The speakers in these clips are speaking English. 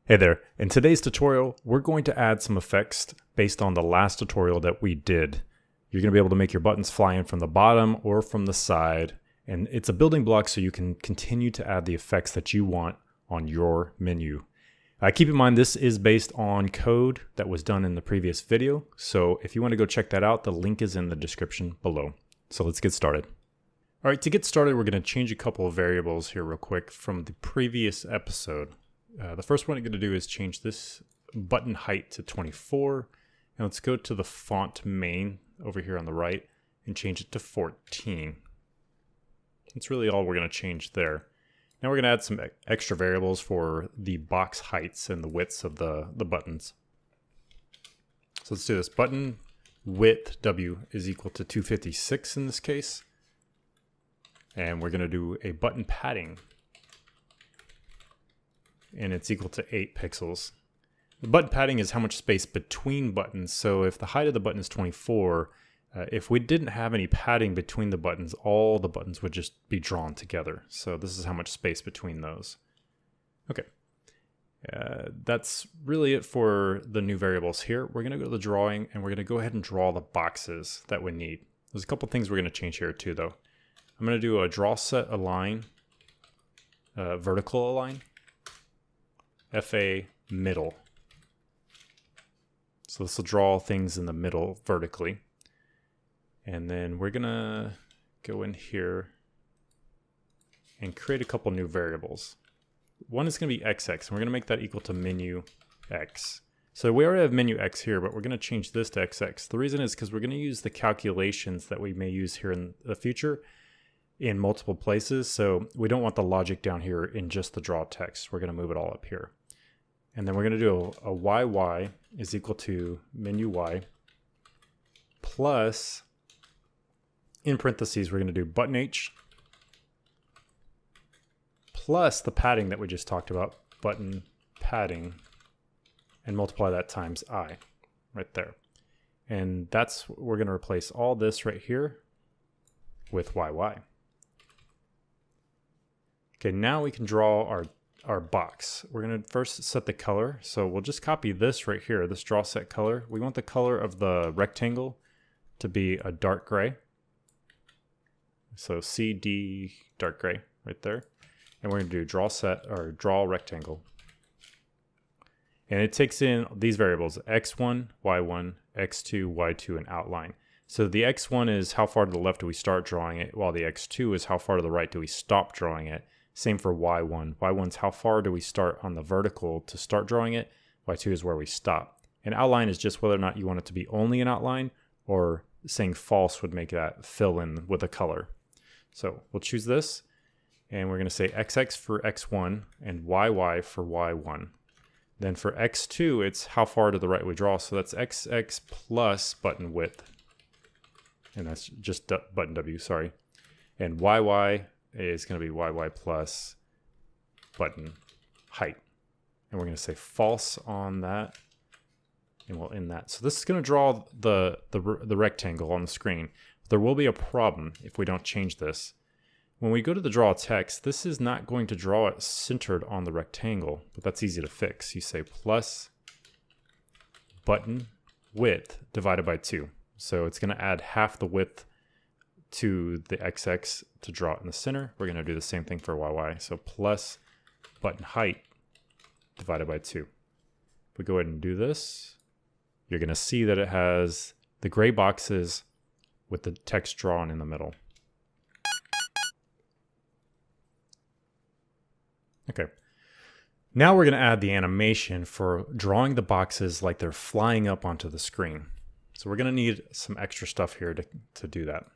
Hey there, in today's tutorial, we're going to add some effects based on the last tutorial that we did. You're going to be able to make your buttons fly in from the bottom or from the side, and it's a building block so you can continue to add the effects that you want on your menu. Keep in mind this is based on code that was done in the previous video, so if you want to go check that out, the link is in the description below. So let's get started. All right, to get started, we're going to change a couple of variables here real quick from the previous episode. The first one I'm going to do is change this button height to 24. And let's go to the font main over here on the right and change it to 14. That's really all we're going to change there. Now we're going to add some extra variables for the box heights and the widths of the buttons. So let's do this. Button width W is equal to 256 in this case. And we're going to do a button padding. And it's equal to 8 pixels. The button padding is how much space between buttons. So if the height of the button is 24, if we didn't have any padding between the buttons, all the buttons would just be drawn together. So this is how much space between those. Okay. That's really it for the new variables here. We're going to go to the drawing and we're going to go ahead and draw the boxes that we need. There's a couple things we're going to change here too though. I'm going to do a draw set align, vertical align. FA middle. So this will draw things in the middle vertically. And then we're gonna go in here and create a couple new variables. One is gonna be XX, and we're gonna make that equal to menu X. So we already have menu X here, but we're gonna change this to XX. The reason is because we're gonna use the calculations that we may use here in the future in multiple places. So we don't want the logic down here in just the draw text. We're gonna move it all up here. And then we're going to do a YY is equal to menu Y plus, in parentheses, we're going to do button H plus the padding that we just talked about, button padding, and multiply that times I right there. And that's, we're going to replace all this right here with YY. Okay, now we can draw our box. We're going to first set the color. So we'll just copy this right here, this draw set color. We want the color of the rectangle to be a dark gray. So CD dark gray right there. And we're going to do draw set or draw rectangle. And it takes in these variables, X1, Y1, X2, Y2, and outline. So the X1 is how far to the left do we start drawing it, while the X2 is how far to the right do we stop drawing it. Same for Y1. Y1's how far do we start on the vertical to start drawing it. Y2 is where we stop. And outline is just whether or not you want it to be only an outline, or saying false would make that fill in with a color. So we'll choose this, and we're going to say XX for X1 and YY for Y1. Then for X2, it's how far to the right we draw. So that's XX plus button width. And that's just button W, sorry. And YY is going to be YY plus button height. And we're going to say false on that, and we'll end that. So this is going to draw the rectangle on the screen. There will be a problem if we don't change this. When we go to the draw text, this is not going to draw it centered on the rectangle, but that's easy to fix. You say plus button width divided by 2. So it's going to add half the width to the XX to draw it in the center. We're going to do the same thing for YY. So plus button height divided by 2. If we go ahead and do this, you're going to see that it has the gray boxes with the text drawn in the middle. Okay. Now we're going to add the animation for drawing the boxes like they're flying up onto the screen. So we're going to need some extra stuff here to do that.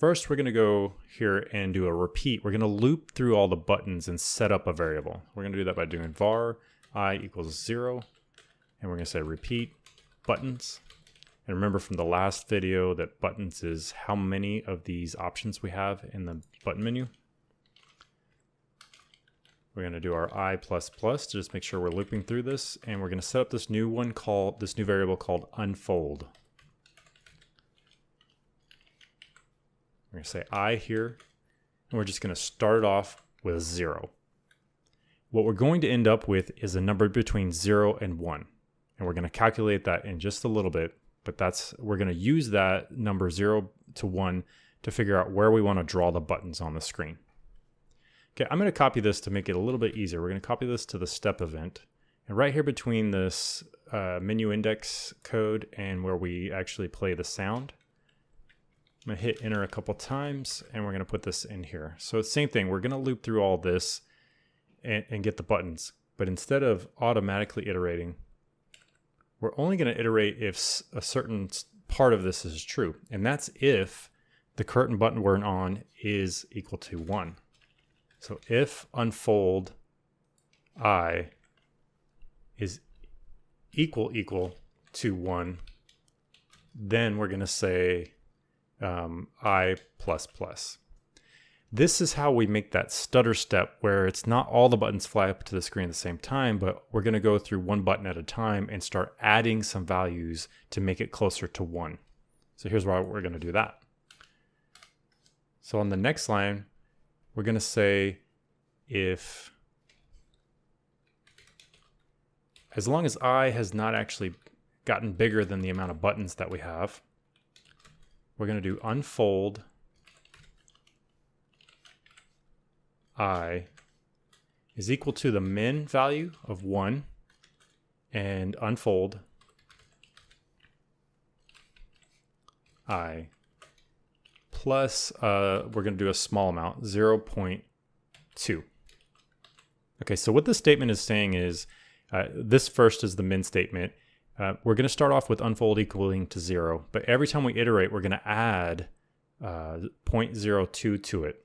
First, we're going to go here and do a repeat. We're going to loop through all the buttons and set up a variable. We're going to do that by doing var I equals 0. And we're going to say repeat buttons. And remember from the last video that buttons is how many of these options we have in the button menu. We're going to do our I++ to just make sure we're looping through this. And we're going to set up this new variable called unfold. We're going to say I here, and we're just going to start it off with 0. what we're going to end up with is a number between 0 and 1. And we're going to calculate that in just a little bit, but we're going to use that number 0 to 1 to figure out where we want to draw the buttons on the screen. Okay, I'm going to copy this to make it a little bit easier. We're going to copy this to the step event. And right here between this menu index code and where we actually play the sound, I'm going to hit enter a couple times, and we're going to put this in here. So it's the same thing. We're going to loop through all this and get the buttons. But instead of automatically iterating, we're only going to iterate if a certain part of this is true. And that's if the current button we're on is equal to 1. So if unfold I is equal to 1, then we're going to say I plus plus. This is how we make that stutter step where it's not all the buttons fly up to the screen at the same time, but we're going to go through one button at a time and start adding some values to make it closer to 1. So here's why we're going to do that. So on the next line, we're going to say if, as long as I has not actually gotten bigger than the amount of buttons that we have, we're going to do unfold I is equal to the min value of 1 and unfold I plus, we're going to do a small amount, 0.2. Okay, so what this statement is saying is, this first is the min statement. We're going to start off with unfold equaling to 0, but every time we iterate, we're going to add 0.02 to it.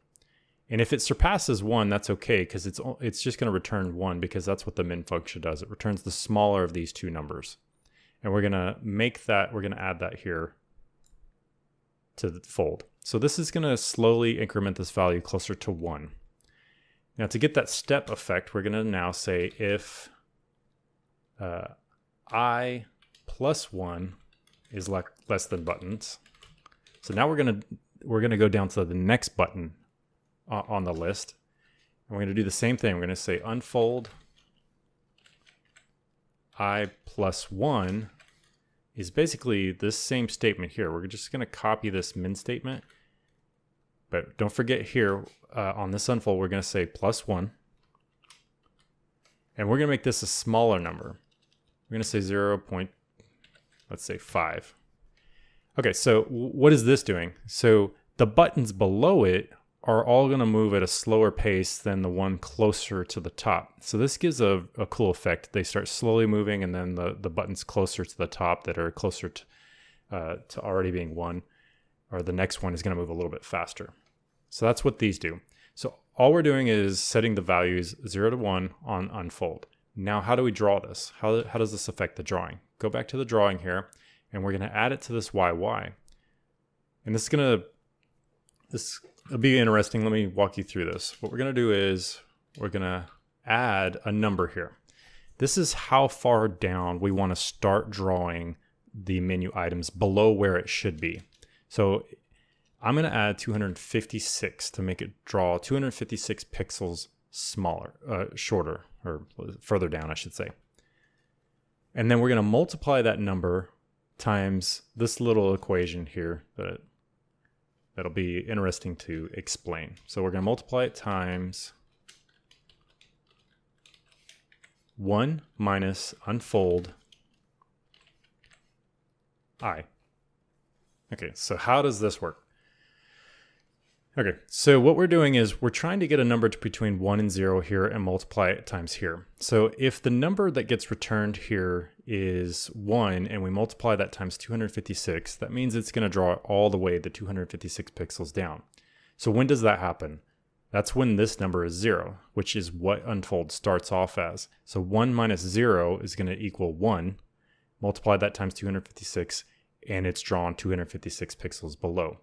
And if it surpasses 1, that's okay, because it's just going to return 1, because that's what the min function does. It returns the smaller of these two numbers. And we're going to add that here to the fold. So this is going to slowly increment this value closer to 1. Now to get that step effect, we're going to now say if I plus 1 is less than buttons. So now we're going to go down to the next button on the list. And we're going to do the same thing. We're going to say unfold I plus 1 is basically this same statement here. We're just going to copy this min statement. But don't forget here, on this unfold, we're going to say plus 1. And we're going to make this a smaller number. We're going to say 0.5. Okay, so what is this doing? So the buttons below it are all going to move at a slower pace than the one closer to the top. So this gives a cool effect. They start slowly moving, and then the buttons closer to the top that are closer to already being 1, or the next one is going to move a little bit faster. So that's what these do. So all we're doing is setting the values 0 to 1 on unfold. Now, how do we draw this? How does this affect the drawing? Go back to the drawing here, and we're going to add it to this YY. And this will be interesting. Let me walk you through this. What we're going to do is we're going to add a number here. This is how far down we want to start drawing the menu items below where it should be. So I'm going to add 256 to make it draw 256 pixels shorter, or further down, I should say. And then we're going to multiply that number times this little equation here that'll be interesting to explain. So we're going to multiply it times 1 minus unfold I. Okay, so how does this work? Okay, so what we're doing is we're trying to get a number between 1 and 0 here and multiply it times here. So if the number that gets returned here is 1 and we multiply that times 256, that means it's going to draw all the way the 256 pixels down. So when does that happen? That's when this number is 0, which is what unfold starts off as. So 1 minus 0 is going to equal 1. Multiply that times 256, and it's drawn 256 pixels below.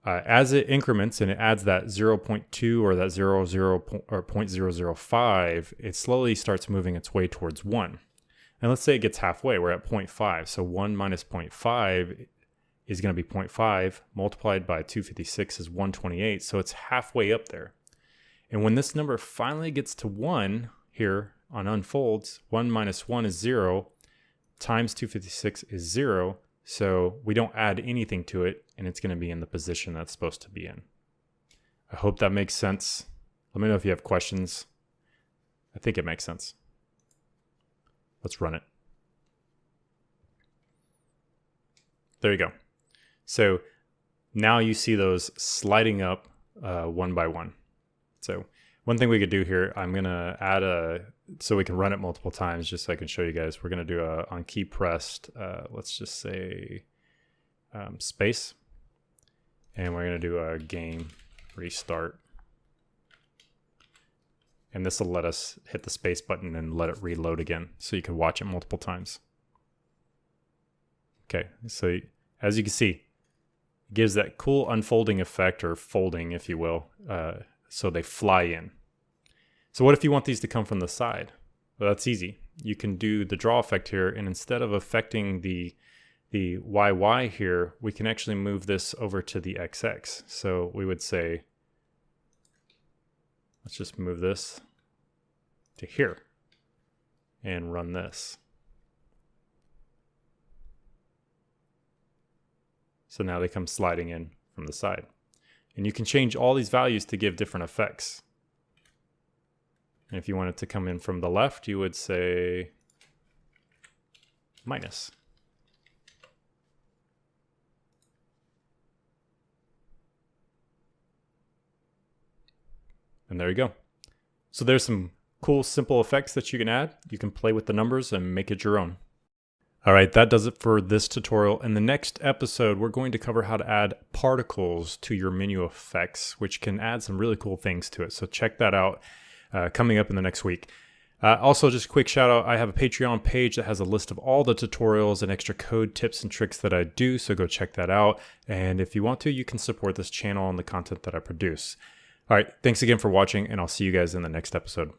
As it increments and it adds that 0.2 or that 0.005, it slowly starts moving its way towards 1. And let's say it gets halfway. We're at 0.5. So 1 minus 0.5 is going to be 0.5 multiplied by 256 is 128. So it's halfway up there. And when this number finally gets to 1 here on unfolds, 1 minus 1 is 0, times 256 is 0, so we don't add anything to it, and it's going to be in the position that's supposed to be in. I hope that makes sense. Let me know if you have questions. I think it makes sense. Let's run it. There you go. So now you see those sliding up one by one. So one thing we could do here, I'm going to add so we can run it multiple times just so I can show you guys. We're going to do on key pressed, let's just say space. And we're going to do a game restart. And this will let us hit the space button and let it reload again so you can watch it multiple times. Okay, so as you can see, it gives that cool unfolding effect, or folding, if you will, so they fly in. So what if you want these to come from the side? Well, that's easy. You can do the draw effect here, and instead of affecting the YY here, we can actually move this over to the XX. So we would say, let's just move this to here and run this. So now they come sliding in from the side. And you can change all these values to give different effects. And if you want it to come in from the left, you would say minus. And there you go. So there's some cool, simple effects that you can add. You can play with the numbers and make it your own. All right, that does it for this tutorial. In the next episode, we're going to cover how to add particles to your menu effects, which can add some really cool things to it. So check that out coming up in the next week. Also, just a quick shout out, I have a Patreon page that has a list of all the tutorials and extra code tips and tricks that I do, so go check that out. And if you want to, you can support this channel and the content that I produce. All right, thanks again for watching, and I'll see you guys in the next episode.